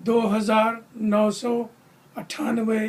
2998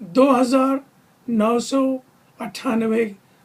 2998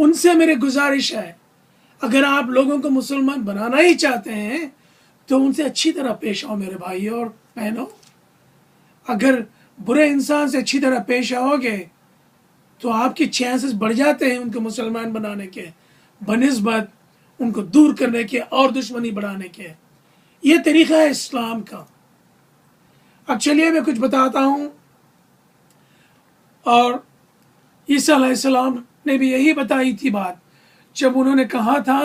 ان سے میری گزارش ہے، اگر آپ لوگوں کو مسلمان بنانا ہی چاہتے ہیں تو ان سے اچھی طرح پیش آؤ میرے بھائی اور بہنوں۔ اگر برے انسان سے اچھی طرح پیش آؤ گے تو آپ کے چانسز بڑھ جاتے ہیں ان کو مسلمان بنانے کے بنسبت ان کو دور کرنے کے اور دشمنی بڑھانے کے۔ یہ طریقہ ہے اسلام کا۔ اب چلیے میں کچھ بتاتا ہوں، اور عیسیٰ علیہ السلام نے بھی یہی بتائی تھی بات جب انہوں نے کہا تھا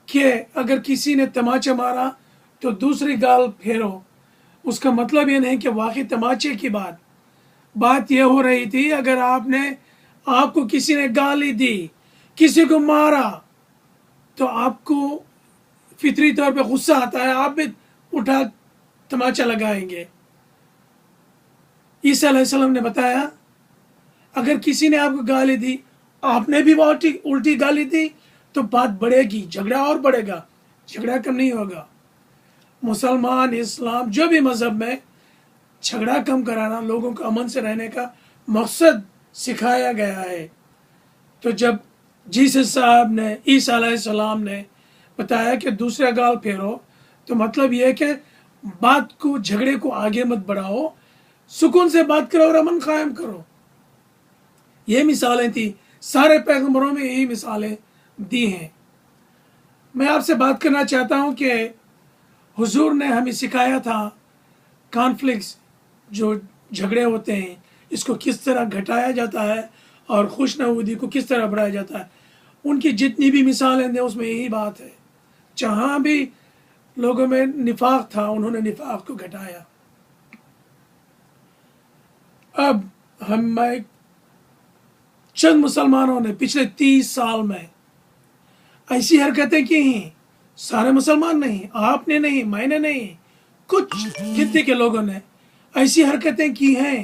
کہ اگر کسی نے تماچا مارا تو دوسری گال پھیرو۔ اس کا مطلب یہ نہیں کہ واقعی تماچے کی بات یہ ہو رہی تھی، اگر آپ کو کسی نے گالی دی، کسی کو مارا، تو آپ کو فطری طور پہ غصہ آتا ہے، آپ بھی اٹھا تماچا لگائیں گے۔ عیسیٰ علیہ السلام نے بتایا اگر کسی نے آپ کو گالی دی، آپ نے بھی الٹی گالی دی، تو بات بڑھے گی، جھگڑا اور بڑھے گا، جھگڑا کم نہیں ہوگا۔ مسلمان، اسلام، جو بھی مذہب میں جھگڑا کم کرانا، لوگوں کو امن سے رہنے کا مقصد سکھایا گیا ہے۔ تو جب جیسس صاحب نے، عیسیٰ علیہ السلام نے بتایا کہ دوسرا گال پھیرو، تو مطلب یہ کہ بات کو، جھگڑے کو آگے مت بڑھاؤ، سکون سے بات کرو اور امن قائم کرو۔ یہ مثالیں تھی، سارے پیغمبروں میں یہی مثالیں دی ہیں۔ میں آپ سے بات کرنا چاہتا ہوں کہ حضور نے ہمیں سکھایا تھا کانفلکٹس، جو جھگڑے ہوتے ہیں، اس کو کس طرح گھٹایا جاتا ہے اور خوش نحودی کو کس طرح بڑھایا جاتا ہے۔ ان کی جتنی بھی مثالیں دیں اس میں یہی بات ہے، جہاں بھی لوگوں میں نفاق تھا انہوں نے نفاق کو گھٹایا۔ اب میں چند مسلمانوں نے پچھلے 30 سال میں ایسی حرکتیں کی ہیں، سارے مسلمان نہیں، آپ نے نہیں، میں نے نہیں، کچھ خطے کے لوگوں نے ایسی حرکتیں کی ہیں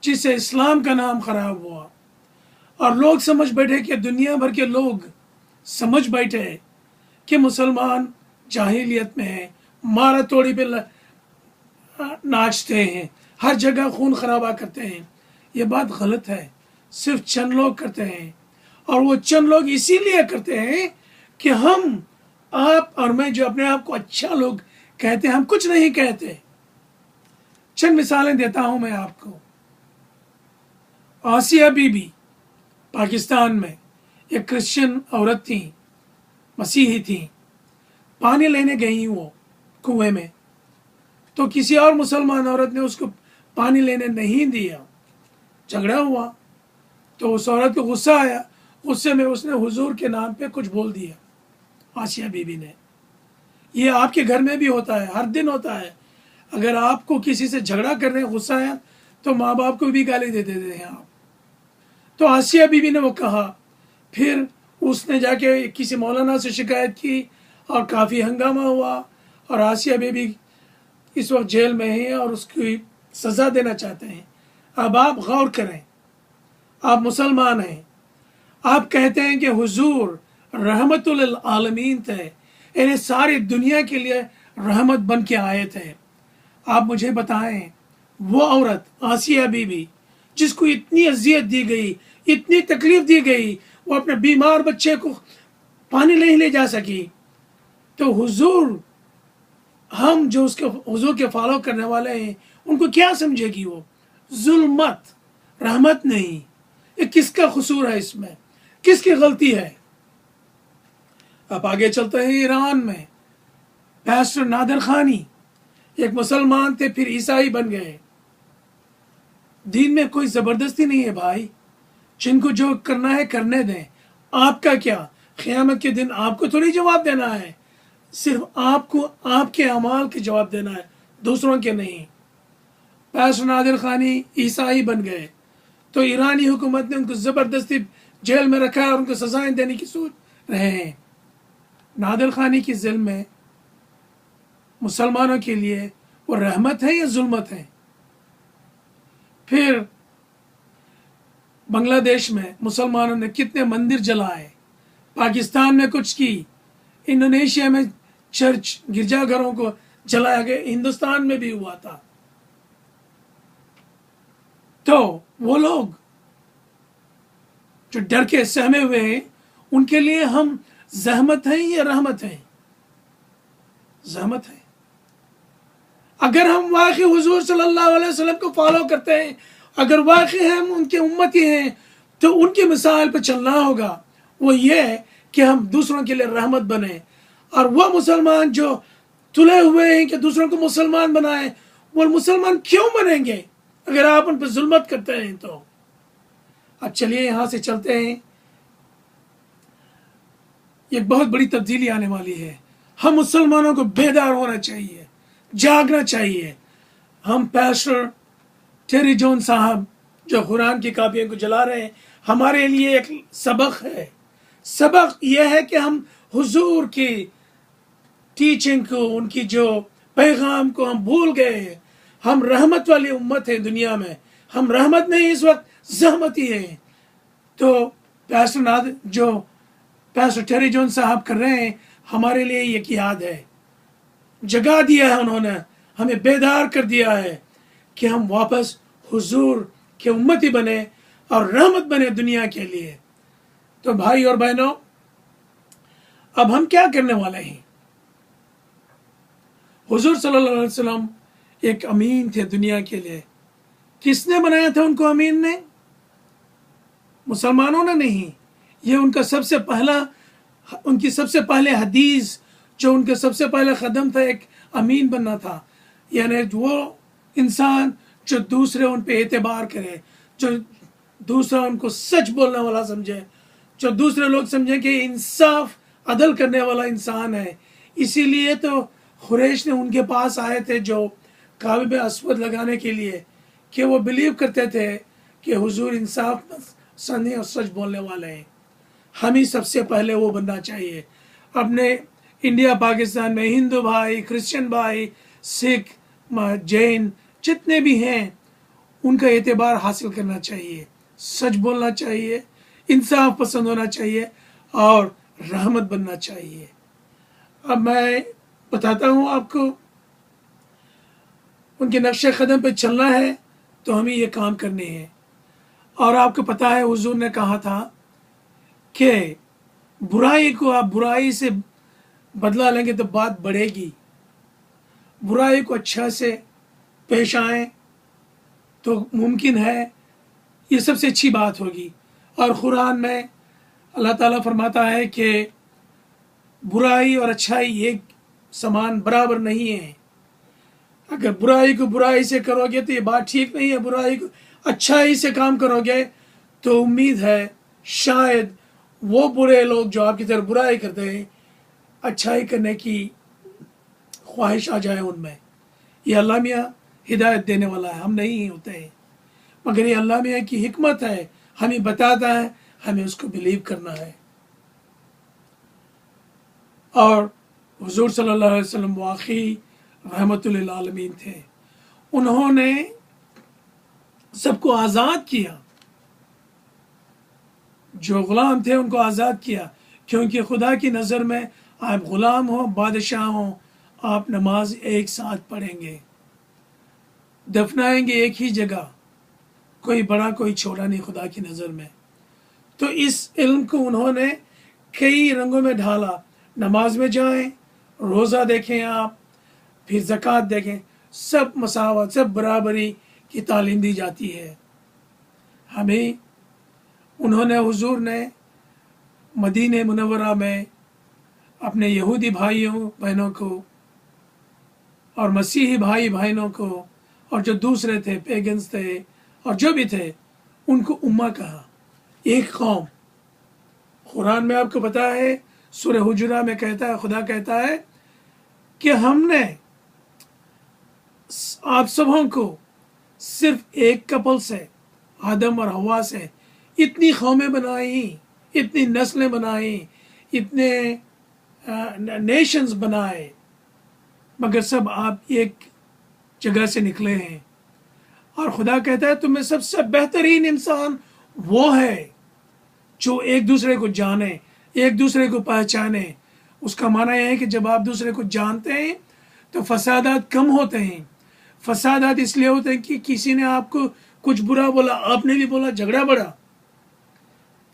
جس سے اسلام کا نام خراب ہوا، اور لوگ سمجھ بیٹھے کہ دنیا بھر کے لوگ سمجھ بیٹھے کہ مسلمان جاہلیت میں ہیں، مارا توڑی پہ ناچتے ہیں، ہر جگہ خون خرابہ کرتے ہیں۔ یہ بات غلط ہے، صرف چند لوگ کرتے ہیں، اور وہ چند لوگ اسی لیے کرتے ہیں کہ ہم، آپ اور میں جو اپنے آپ کو اچھا لوگ کہتے ہیں، ہم کچھ نہیں کہتے۔ چند مثالیں دیتا ہوں میں آپ کو۔ آسیہ بی بی پاکستان میں ایک کرسچن عورت تھیں، مسیحی تھیں، پانی لینے گئی وہ کنویں میں، تو کسی اور مسلمان عورت نے اس کو پانی لینے نہیں دیا، جھگڑا ہوا، تو اس عورت کو غصہ آیا، غصے میں اس نے حضور کے نام پہ کچھ بول دیا، آسیہ بی بی نے۔ یہ آپ کے گھر میں بھی ہوتا ہے، ہر دن ہوتا ہے۔ اگر آپ کو کسی سے جھگڑا کرنے غصہ ہے تو ماں باپ کو بھی گالی دے دیتے ہیں آپ۔ تو آسیہ بی بی نے وہ کہا، پھر اس نے جا کے کسی مولانا سے شکایت کی اور کافی ہنگامہ ہوا، اور آسیہ بی بی اس وقت جیل میں ہیں اور اس کی سزا دینا چاہتے ہیں۔ اب آپ غور کریں، آپ مسلمان ہیں، آپ کہتے ہیں کہ حضور رحمت للعالمین تھے، انہیں ساری دنیا کے لیے رحمت بن کے آئے تھے۔ آپ مجھے بتائیں، وہ عورت آسیہ بی بی جس کو اتنی اذیت دی گئی، اتنی تکلیف دی گئی، وہ اپنے بیمار بچے کو پانی نہیں لے جا سکی، تو حضور، ہم جو اس کے حضور کے فالو کرنے والے ہیں، ان کو کیا سمجھے گی؟ وہ ظلمت، رحمت نہیں۔ یہ کس کا قصور ہے؟ اس میں کس کی غلطی ہے؟ اب آگے چلتے ہیں ایران میں، پیسٹر نادر خانی ایک مسلمان تھے، پھر عیسائی بن گئے۔ دین میں کوئی زبردستی نہیں ہے بھائی، جن کو جو کرنا ہے کرنے دیں۔ آپ کا کیا؟ قیامت کے دن آپ کو تھوڑی جواب دینا ہے، صرف آپ کو آپ کے اعمال کے جواب دینا ہے، دوسروں کے نہیں۔ پیسٹر نادر خانی عیسائی بن گئے تو ایرانی حکومت نے ان کو زبردستی جیل میں رکھا اور ان کو سزائیں دینے کی سوچ رہے ہیں۔ نادر خانی کی ظلم میں مسلمانوں کے لیے وہ رحمت ہے یا ظلمت ہے؟ پھر بنگلہ دیش میں مسلمانوں نے کتنے مندر جلائے، پاکستان میں کچھ کی، انڈونیشیا میں چرچ گرجا گھروں کو جلایا گیا، ہندوستان میں بھی ہوا تھا۔ تو وہ لوگ جو ڈر کے سہمے ہوئے ہیں، ان کے لیے ہم زحمت ہیں یا رحمت ہیں؟ زحمت ہے۔ اگر ہم واقعی حضور صلی اللہ علیہ وسلم کو فالو کرتے ہیں، اگر واقعی ہم ان کے امتی ہیں، تو ان کی مثال پہ چلنا ہوگا۔ وہ یہ ہے کہ ہم دوسروں کے لیے رحمت بنیں، اور وہ مسلمان جو تلے ہوئے ہیں کہ دوسروں کو مسلمان بنائیں، وہ مسلمان کیوں بنیں گے اگر آپ ان پہ ظلمت کرتے ہیں؟ تو اب چلیے یہاں سے چلتے ہیں، ایک بہت بڑی تبدیلی آنے والی ہے۔ ہم مسلمانوں کو بیدار ہونا چاہیے، جاگنا چاہیے۔ ہم پیسٹر ٹیری جون صاحب جو قرآن کی کاپیوں کو جلا رہے ہیں، ہمارے لیے ایک سبق ہے۔ سبق یہ ہے کہ ہم حضور کی ٹیچنگ کو، ان کی جو پیغام کو ہم بھول گئے ہیں۔ ہم رحمت والی امت ہے دنیا میں، ہم رحمت نہیں، اس وقت زحمت ہی ہے۔ تو پیسٹر ٹیری جون صاحب کر رہے ہیں، ہمارے لیے ایک یاد ہے، جگا دیا ہے انہوں نے، ہمیں بیدار کر دیا ہے کہ ہم واپس حضور کے امتی بنے اور رحمت بنے دنیا کے لیے۔ تو بھائی اور بہنوں، اب ہم کیا کرنے والے ہیں؟ حضور صلی اللہ علیہ وسلم ایک امین تھے دنیا کے لیے۔ کس نے بنایا تھا ان کو امین نے؟ مسلمانوں نے نہیں۔ یہ ان کی سب سے پہلے حدیث، جو ان کا سب سے پہلے قدم تھا، ایک امین بننا تھا۔ یعنی وہ انسان جو دوسرے ان پہ اعتبار کرے، جو دوسرا ان کو سچ بولنے والا سمجھے، جو دوسرے لوگ سمجھیں کہ انصاف عدل کرنے والا انسان ہے۔ اسی لیے تو قریش نے ان کے پاس آئے تھے جو کعبے پہ اسود لگانے کے لیے، کہ وہ بلیو کرتے تھے کہ حضور انصاف پسند اور سچ بولنے والے ہیں۔ ہمیں سب سے پہلے وہ بننا چاہیے۔ اپنے انڈیا پاکستان میں ہندو بھائی، کرسچن بھائی، سکھ، جین جتنے بھی ہیں، ان کا اعتبار حاصل کرنا چاہیے، سچ بولنا چاہیے، انصاف پسند ہونا چاہیے اور رحمت بننا چاہیے۔ اب میں بتاتا ہوں آپ کو، ان کے نقش قدم پہ چلنا ہے تو ہمیں یہ کام کرنے ہیں۔ اور آپ کو پتا ہے حضور نے کہا تھا کہ برائی کو آپ برائی سے بدلہ لیں گے تو بات بڑھے گی، برائی کو اچھا سے پیش آئیں تو ممکن ہے یہ سب سے اچھی بات ہوگی۔ اور قرآن میں اللہ تعالیٰ فرماتا ہے کہ برائی اور اچھائی ایک سمان برابر نہیں ہے۔ اگر برائی کو برائی سے کرو گے تو یہ بات ٹھیک نہیں ہے، برائی کو اچھائی سے کام کرو گے تو امید ہے شاید وہ برے لوگ جو آپ کی طرف برائی کرتے ہیں، اچھائی کرنے کی خواہش آ جائے ان میں۔ یہ اللہ میاں ہدایت دینے والا ہے، ہم نہیں ہوتے ہیں، مگر یہ اللہ میاں کی حکمت ہے، ہمیں بتاتا ہے، ہمیں اس کو بلیو کرنا ہے۔ اور حضور صلی اللہ علیہ وسلم واقعی رحمت للعالمین تھے۔ انہوں نے سب کو آزاد کیا، جو غلام تھے ان کو آزاد کیا، کیونکہ خدا کی نظر میں آپ غلام ہو، بادشاہ ہوں، آپ نماز ایک ساتھ پڑھیں گے، دفنائیں گے ایک ہی جگہ، کوئی بڑا کوئی چھوٹا نہیں خدا کی نظر میں۔ تو اس علم کو انہوں نے کئی رنگوں میں ڈھالا۔ نماز میں جائیں، روزہ دیکھیں، آپ پھر زکوٰۃ دیکھیں، سب مساوات، سب برابری کی تعلیم دی جاتی ہے ہمیں۔ انہوں نے حضور نے مدینہ منورہ میں اپنے یہودی بھائیوں بہنوں کو اور مسیحی بھائی بہنوں کو اور جو دوسرے تھے، پیگنز تھے اور جو بھی تھے، ان کو امہ کہا، ایک قوم۔ قرآن میں آپ کو پتا ہے، سورہ حجرہ میں کہتا ہے، خدا کہتا ہے کہ ہم نے آپ سبوں کو صرف ایک کپل سے، آدم اور حوا سے، اتنی قومیں بنائیں، اتنی نسلیں بنائیں، اتنے نیشنز بنائے، مگر سب آپ ایک جگہ سے نکلے ہیں۔ اور خدا کہتا ہے تم میں سب سے بہترین انسان وہ ہے جو ایک دوسرے کو جانے، ایک دوسرے کو پہچانے۔ اس کا معنی یہ ہے کہ جب آپ دوسرے کو جانتے ہیں تو فسادات کم ہوتے ہیں۔ فسادات اس لیے ہوتے ہیں کہ کسی نے آپ کو کچھ برا بولا، آپ نے بھی بولا، جھگڑا بڑھا۔